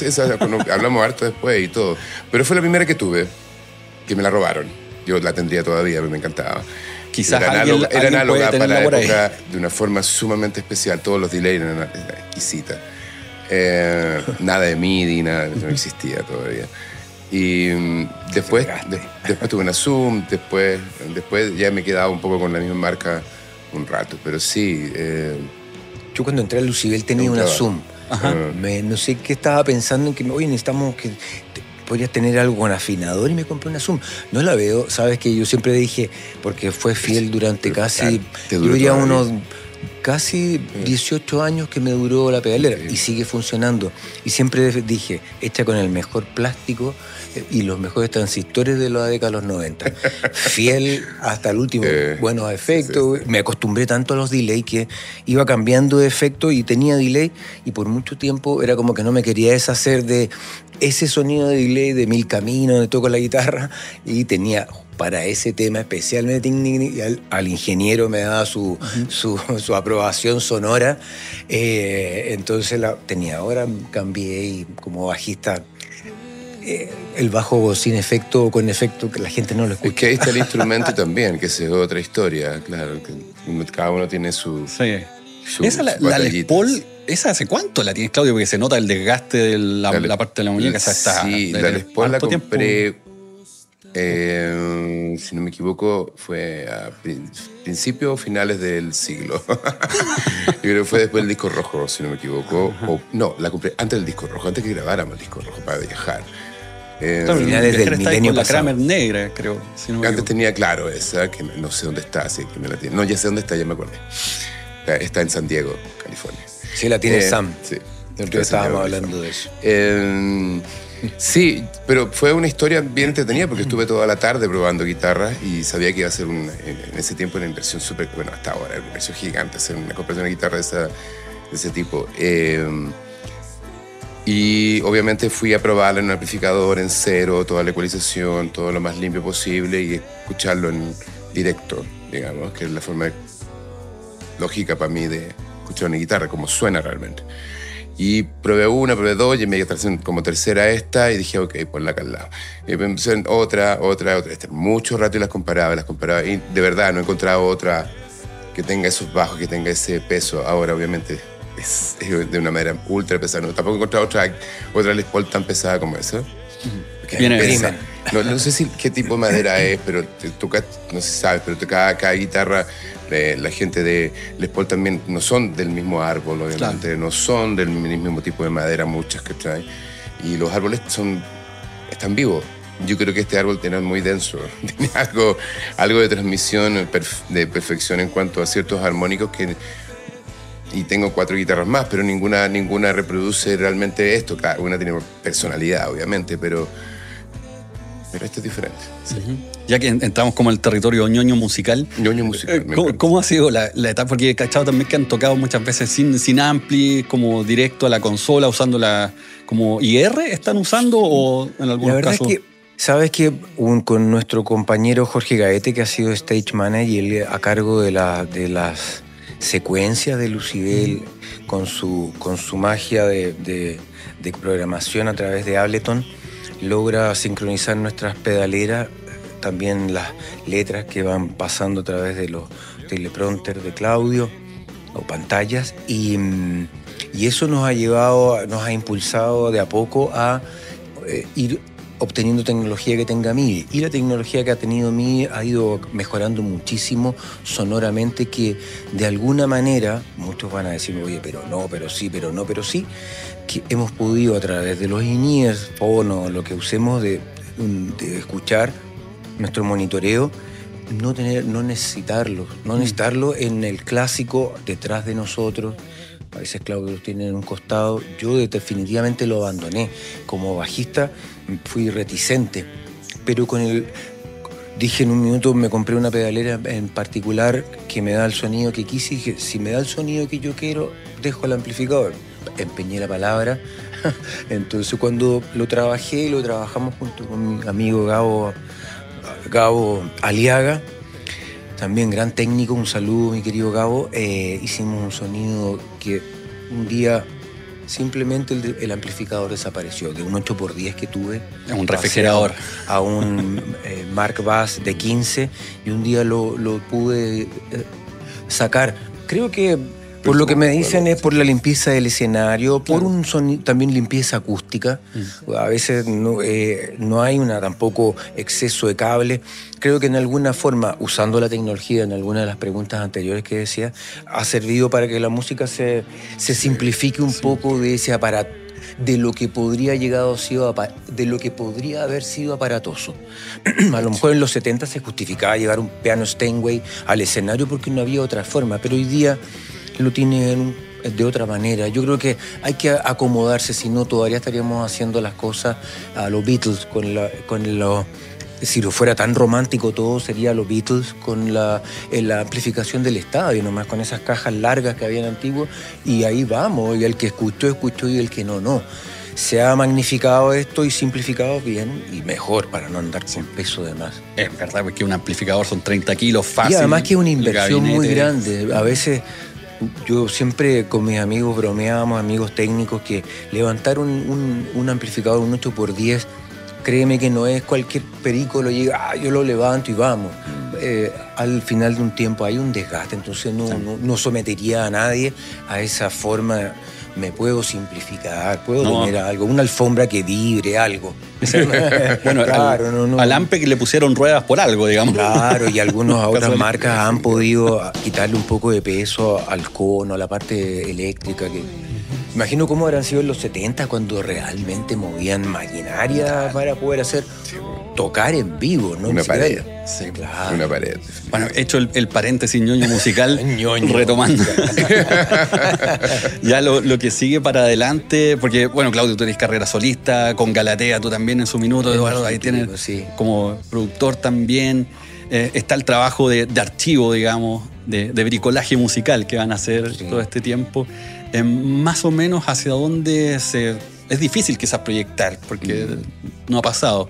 hablamos harto después y todo, pero fue la primera que tuve, que me la robaron. Yo la tendría todavía, pero me encantaba. Quizás era análoga para la época de una forma sumamente especial, todos los delays eran exquisitas. Nada de MIDI, nada, no existía todavía. Y después tuve una Zoom, después ya me quedaba un poco con la misma marca un rato, pero sí. Yo cuando entré a Lucibel tenía una Zoom. No sé qué estaba pensando en que, oye, necesitamos que podrías tener algo con afinador y me compré una Zoom. No la veo, sabes que yo siempre dije, porque fue fiel durante casi, yo diría unos... Casi 18 años que me duró la pedalera y sigue funcionando. Y siempre dije, hecha con el mejor plástico y los mejores transistores de la década de los 90. Fiel hasta el último, buenos efectos. Me acostumbré tanto a los delay que iba cambiando de efecto y tenía delay y por mucho tiempo era como que no me quería deshacer de ese sonido de delay de Mil Caminos, donde toco la guitarra y tenía... Para ese tema especialmente y al ingeniero me daba su aprobación sonora. Entonces la tenía. Ahora cambié y como bajista el bajo sin efecto o con efecto que la gente no lo escucha. Es que ahí está el instrumento también, que es otra historia, claro. Que cada uno tiene su... Sí. Esa la Les Paul, ¿esa hace cuánto la tienes, Claudio? Porque se nota el desgaste de la parte de la muñeca. Sí, la Les Paul la compré... si no me equivoco, fue a principios o finales del siglo. Yo creo que fue después del disco rojo, si no me equivoco. No, la compré antes del disco rojo, antes que grabáramos el disco rojo para viajar. Finales del milenio la Kramer negra, creo. Si no antes tenía, claro, esa, que no sé dónde está, así que me la tiene. No, ya sé dónde está, ya me acordé. Está en San Diego, California. Sí, la tiene Sam. Sí. Estábamos hablando de eso. Sí, pero fue una historia bien entretenida porque estuve toda la tarde probando guitarras y sabía que iba a ser en ese tiempo una inversión súper, bueno, hasta ahora, una inversión gigante, hacer una comprarse una guitarra de ese tipo. Y obviamente fui a probarla en un amplificador en cero, toda la ecualización, todo lo más limpio posible y escucharlo en directo, digamos, que es la forma lógica para mí de escuchar una guitarra, como suena realmente. Y probé una, probé dos, y me traje como tercera esta, y dije, ok, ponla acá al lado. Y empecé en otra. Mucho rato y las comparaba, y de verdad no he encontrado otra que tenga esos bajos, que tenga ese peso. Ahora, obviamente, es de una manera ultra pesada. No, tampoco he encontrado otra Les Paul tan pesada como esa. No sé qué tipo de madera es, pero no sé si sabes, pero cada guitarra... La gente de Les Paul también no son del mismo árbol, obviamente, claro. No son del mismo tipo de madera, muchas que traen. Y los árboles están vivos. Yo creo que este árbol era muy denso, tiene algo de transmisión, de perfección en cuanto a ciertos armónicos que y tengo 4 guitarras más, pero ninguna reproduce realmente esto. Cada una tiene personalidad, obviamente, pero esto es diferente. Sí. Ya que entramos como en el territorio ñoño musical. Ñoño musical. ¿Cómo ha sido la etapa? Porque he cachado también que han tocado muchas veces sin ampli, como directo a la consola, usando como IR, ¿están usando o en algunos casos? La verdad es que, sabes que con nuestro compañero Jorge Gaete, que ha sido stage manager y él a cargo de las secuencias de Lucibel, con su magia de programación a través de Ableton, logra sincronizar nuestras pedaleras, también las letras que van pasando a través de los teleprompters de Claudio o pantallas, y eso nos ha impulsado de a poco a ir obteniendo tecnología que tenga MIDI. Y la tecnología que ha tenido MIDI ha ido mejorando muchísimo sonoramente, que de alguna manera, muchos van a decirme, oye, pero no, pero sí, pero no, pero sí, que hemos podido a través de los in-ears, fono, lo que usemos de escuchar nuestro monitoreo, no necesitarlo en el clásico detrás de nosotros. A veces Claudio los tiene en un costado. Yo definitivamente lo abandoné. Como bajista fui reticente, pero dije en un minuto, me compré una pedalera en particular que me da el sonido que quise, y dije, si me da el sonido que yo quiero, dejo el amplificador. Empeñé la palabra. Entonces cuando lo trabajamos junto con mi amigo Gabo Aliaga, también gran técnico, un saludo mi querido Gabo. Hicimos un sonido que un día simplemente el amplificador desapareció. De un 8x10 que tuve, un refrigerador, a un Mark Bass de 15, y un día lo pude sacar. Creo que por lo que me dicen es por la limpieza del escenario, por un sonido, también limpieza acústica. A veces no hay tampoco exceso de cable. Creo que en alguna forma, usando la tecnología, en alguna de las preguntas anteriores que decía, ha servido para que la música se simplifique un poco de ese aparato, de lo que podría haber sido aparatoso. A lo mejor en los 70 se justificaba llevar un piano Steinway al escenario porque no había otra forma, pero hoy día lo tiene de otra manera. Yo creo que hay que acomodarse, si no todavía estaríamos haciendo las cosas a los Beatles, si lo fuera tan romántico todo, sería los Beatles con la amplificación del estadio, nomás con esas cajas largas que habían antiguos, y ahí vamos, y el que escuchó y el que no. Se ha magnificado esto y simplificado bien y mejor para no andar con peso de más. Es verdad, porque un amplificador son 30 kilos fácil. Y además que es una inversión muy grande. A veces yo siempre con mis amigos bromeábamos, amigos técnicos, que levantar un amplificador, un 8x10, créeme que no es cualquier perico, yo lo levanto y vamos. Al final de un tiempo hay un desgaste, entonces no sometería a nadie a esa forma. Me puedo simplificar, puedo tener algo, una alfombra que vibre, algo. Bueno, claro, al Ampeg le pusieron ruedas por algo, digamos. Claro, y algunas otras marcas han podido quitarle un poco de peso al cono, a la parte eléctrica. Imagino cómo habrán sido en los 70 cuando realmente movían maquinaria para poder tocar en vivo, ¿no? Una pared. Sí, claro. Una pared. Bueno, hecho el paréntesis ñoño musical, retomando. Ya lo que sigue para adelante, porque, bueno, Claudio, tú eres carrera solista, con Galatea tú también en su minuto, Eduardo, ahí tienes como productor también. Está el trabajo de archivo, digamos, de bricolaje musical que van a hacer todo este tiempo. Más o menos hacia dónde es difícil quizás proyectar, porque no ha pasado.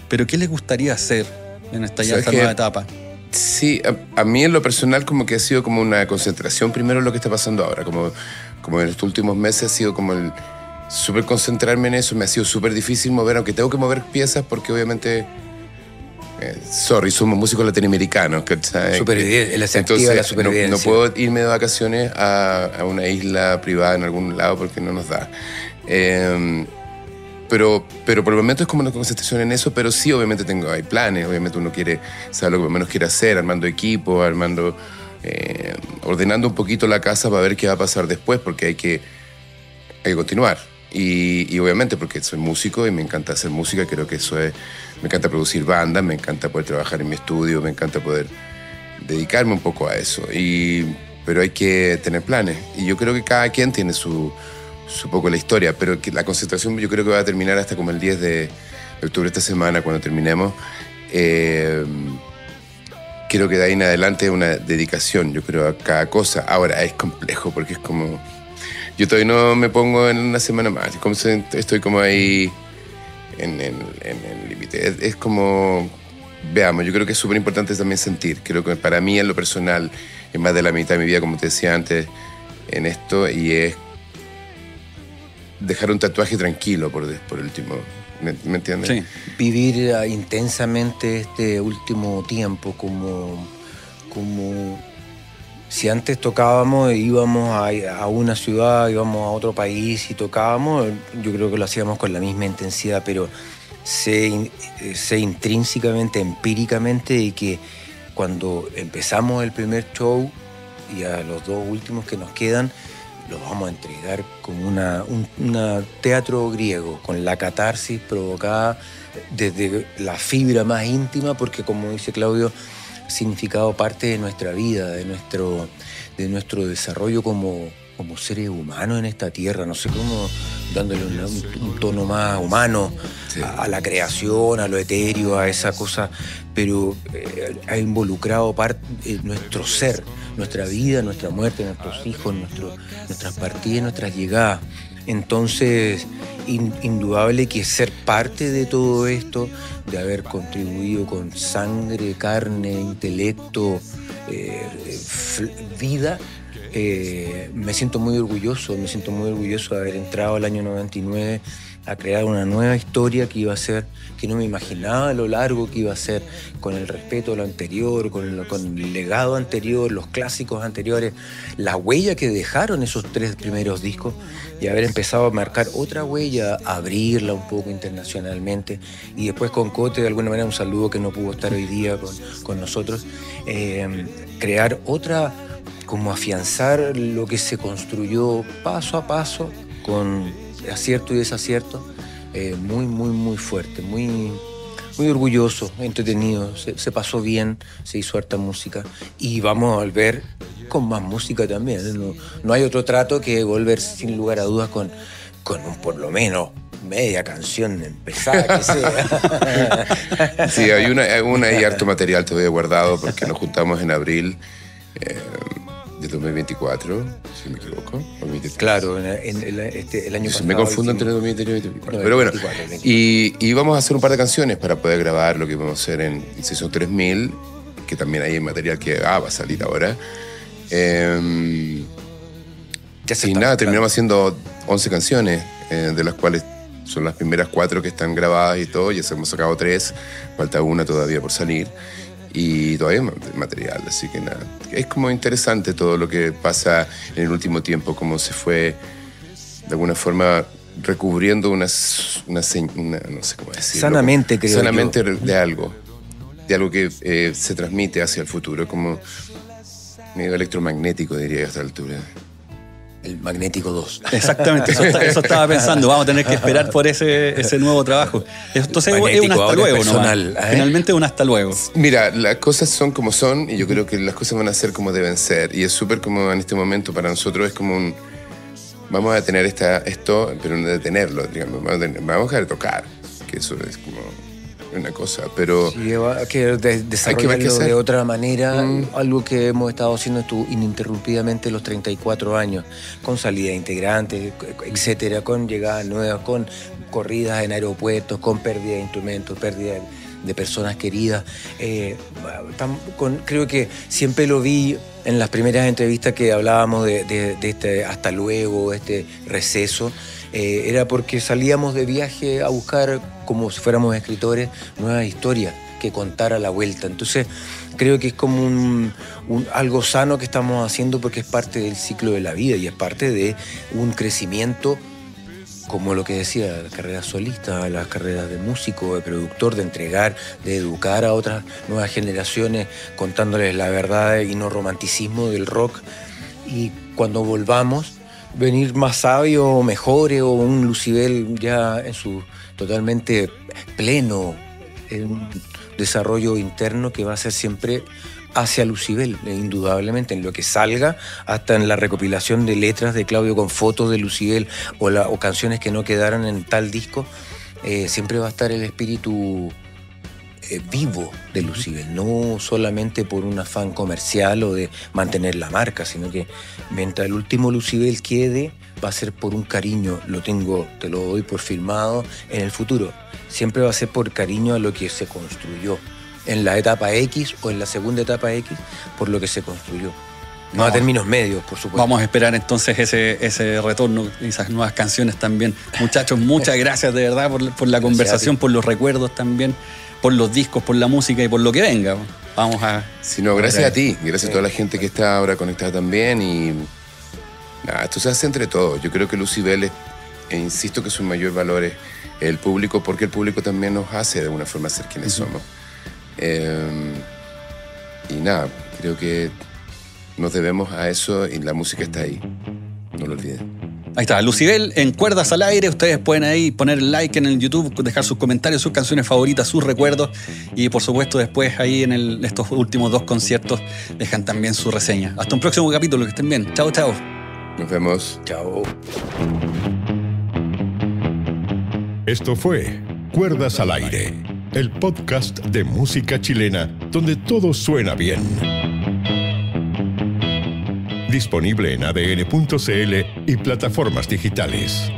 Pero ¿qué les gustaría hacer en esta nueva etapa? Sí, a mí en lo personal como que ha sido como una concentración primero en lo que está pasando ahora. Como en estos últimos meses ha sido como el súper concentrarme en eso. Me ha sido súper difícil mover, aunque tengo que mover piezas porque obviamente... somos músicos latinoamericanos, ¿cachai? Entonces no puedo irme de vacaciones a una isla privada en algún lado porque no nos da. Pero por el momento es como una concentración en eso, pero sí, obviamente hay planes, obviamente uno quiere saber lo que menos quiere hacer, armando equipo, ordenando un poquito la casa para ver qué va a pasar después, porque hay que continuar. Y obviamente porque soy músico y me encanta hacer música, creo que me encanta producir bandas, me encanta poder trabajar en mi estudio, me encanta poder dedicarme un poco a eso. pero hay que tener planes. Y yo creo que cada quien tiene su poco la historia, pero que la concentración yo creo que va a terminar hasta como el 10 de octubre, esta semana, cuando terminemos. Creo que de ahí en adelante una dedicación, yo creo, a cada cosa. Ahora, es complejo porque es como... Yo todavía no me pongo en una semana más, estoy como ahí en el límite. Es como... Veamos, yo creo que es súper importante también sentir. Creo que para mí, en lo personal, es más de la mitad de mi vida, como te decía antes, en esto, y es dejar un tatuaje tranquilo por último. ¿Me entiendes? Sí. Vivir intensamente este último tiempo como si antes tocábamos e íbamos a una ciudad, íbamos a otro país y tocábamos, yo creo que lo hacíamos con la misma intensidad, pero sé intrínsecamente, empíricamente, de que cuando empezamos el primer show y a los dos últimos que nos quedan, los vamos a entregar como un teatro griego, con la catarsis provocada desde la fibra más íntima, porque, como dice Claudio, ha significado parte de nuestra vida, de nuestro desarrollo como seres humanos en esta tierra, no sé cómo, dándole un tono más humano, sí, a la creación, a lo etéreo, a esa cosa, pero ha involucrado nuestro ser, nuestra vida, nuestra muerte, nuestros hijos, nuestras partidas, nuestras llegadas. Entonces, indudable que ser parte de todo esto, de haber contribuido con sangre, carne, intelecto, vida, me siento muy orgulloso de haber entrado el año 99 a crear una nueva historia que iba a ser, que no me imaginaba lo largo que iba a ser, con el respeto a lo anterior, con el legado anterior, los clásicos anteriores, la huella que dejaron esos 3 primeros discos, y haber empezado a marcar otra huella, abrirla un poco internacionalmente, y después con Cote, de alguna manera, un saludo que no pudo estar hoy día con nosotros, crear otra, como afianzar lo que se construyó paso a paso, con acierto y desacierto, muy, muy, muy fuerte, muy, muy orgulloso, entretenido, se pasó bien, se hizo harta música, y vamos a volver con más música también. No hay otro trato que volver, sin lugar a dudas, con por lo menos media canción empezada que sea. Sí, hay una y harto material todavía guardado, porque nos juntamos en abril de 2024, si me equivoco. Claro, el año pasado. Me confundo entre 2023 y 2024. Pero bueno, 24. Y vamos a hacer un par de canciones para poder grabar lo que vamos a hacer en Sesión 3000, que también hay material que va a salir ahora. Y nada, terminamos haciendo 11 canciones, de las cuales son las primeras 4 que están grabadas y todo, ya hemos sacado 3, falta una todavía por salir. Y todavía hay material, así que nada. Es como interesante todo lo que pasa en el último tiempo, cómo se fue de alguna forma recubriendo una no sé cómo decirlo. Sanamente, creo sanamente yo. de algo que se transmite hacia el futuro, como medio electromagnético, diría, a esta altura. El Magnético 2. Exactamente, eso estaba pensando. Vamos a tener que esperar por ese nuevo trabajo. Entonces es un hasta luego, personal, ¿no? Finalmente un hasta luego. Mira, las cosas son como son, y yo creo que las cosas van a ser como deben ser. Y es súper como en este momento para nosotros es como vamos a detener esto, pero no detenerlo, digamos. Vamos a dejar de tocar, que eso es como una cosa, pero sí, hay que desarrollarlo de otra manera, algo que hemos estado haciendo ininterrumpidamente los 34 años, con salida de integrantes, etcétera, con llegadas nuevas, con corridas en aeropuertos, con pérdida de instrumentos, pérdida de personas queridas. Creo que siempre lo vi en las primeras entrevistas que hablábamos de este hasta luego, este receso. Era porque salíamos de viaje a buscar, como si fuéramos escritores, nuevas historias que contar a la vuelta. Entonces creo que es como algo sano que estamos haciendo, porque es parte del ciclo de la vida y es parte de un crecimiento, como lo que decía, las carreras solistas, las carreras de músico, de productor, de entregar, de educar a otras nuevas generaciones, contándoles la verdad y no romanticismo del rock. Y cuando volvamos, venir más sabios o mejores, o un Lucibel ya en su totalmente pleno, en un desarrollo interno que va a ser siempre hacia Lucibel, indudablemente, en lo que salga, hasta en la recopilación de letras de Claudio con fotos de Lucibel o canciones que no quedaran en tal disco, siempre va a estar el espíritu vivo de Lucibel, no solamente por un afán comercial o de mantener la marca, sino que mientras el último Lucibel quede, va a ser por un cariño, te lo doy por firmado en el futuro. Siempre va a ser por cariño a lo que se construyó en la etapa X o en la segunda etapa X, por lo que se construyó. No a términos medios, por supuesto. Vamos a esperar entonces ese retorno, esas nuevas canciones también. Muchachos, muchas gracias de verdad por la conversación, por los recuerdos también, por los discos, por la música y por lo que venga. Vamos a... Sí, no, gracias a ti, gracias a toda la gente que está ahora conectada también y... Nada, esto se hace entre todos. Yo creo que Lucibel, insisto que su mayor valor es el público, porque el público también nos hace de alguna forma ser quienes somos. Y nada, creo que nos debemos a eso y la música está ahí. No lo olviden. Ahí está, Lucibel en Cuerdas al Aire. Ustedes pueden ahí poner like en el YouTube, dejar sus comentarios, sus canciones favoritas, sus recuerdos. Y por supuesto después ahí en estos últimos 2 conciertos dejan también su reseña. Hasta un próximo capítulo, que estén bien. Chao, chao. Nos vemos. Chao. Esto fue Cuerdas al Aire, el podcast de música chilena donde todo suena bien. Disponible en adn.cl y plataformas digitales.